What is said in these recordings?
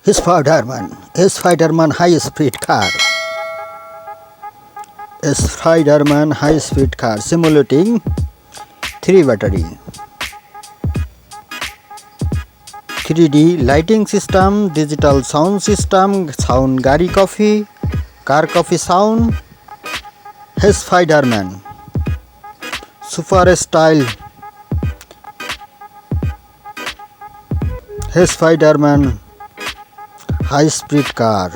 Spiderman high speed car. Spiderman high speed car simulating 3 battery. 3D lighting system, digital sound system, sound gari coffee, car coffee sound. Spiderman super style. Spiderman high speed car.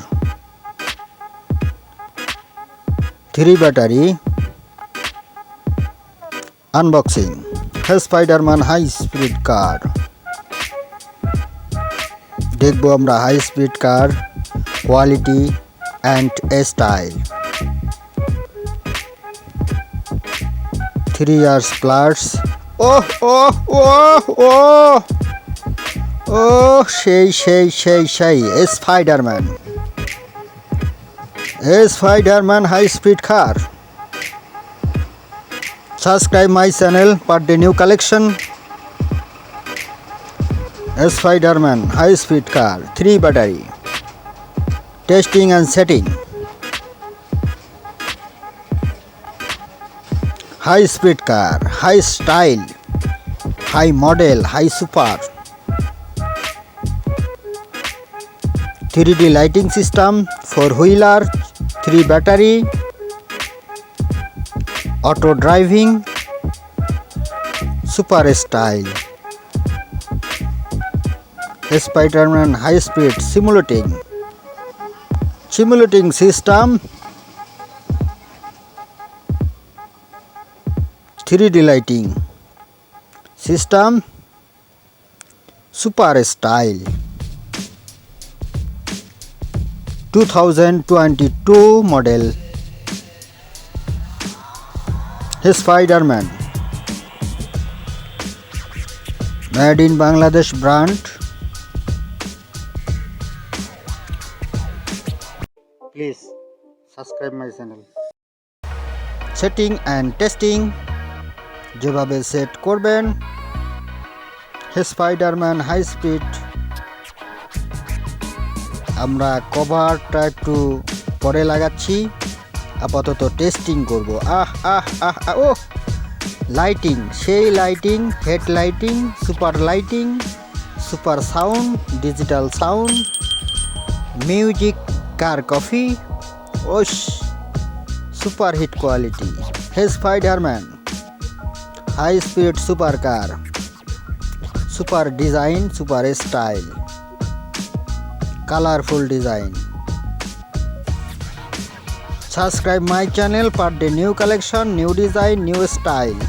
3 battery. Unboxing. Spiderman high speed car. দেখবো আমরা high speed car quality and style 3 years plus oh oh oh oh ও সেই Spiderman high speed car subscribe my channel for the new collection Spiderman high speed car 3 battery. Testing and setting. High speed car, high style, high model, high super. 3D lighting system, 4-wheeler, 3 battery, auto driving, super style. Spiderman high speed simulating system 3D lighting system super style 2022 model Spiderman made in Bangladesh brand. Please subscribe my channel. Setting and testing যেভাবে set করবেন Spiderman high speed আমরা কভারটা একটু পরে লাগাচ্ছি আপাতত testing করব ও lighting সেই lighting head lighting super lighting super sound digital sound music car coffee osh super hit quality Spiderman high speed super car super design super style colorful design subscribe my channel for the new collection new design new style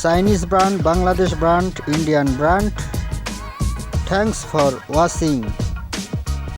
Chinese brand Bangladesh brand Indian brand thanks for watching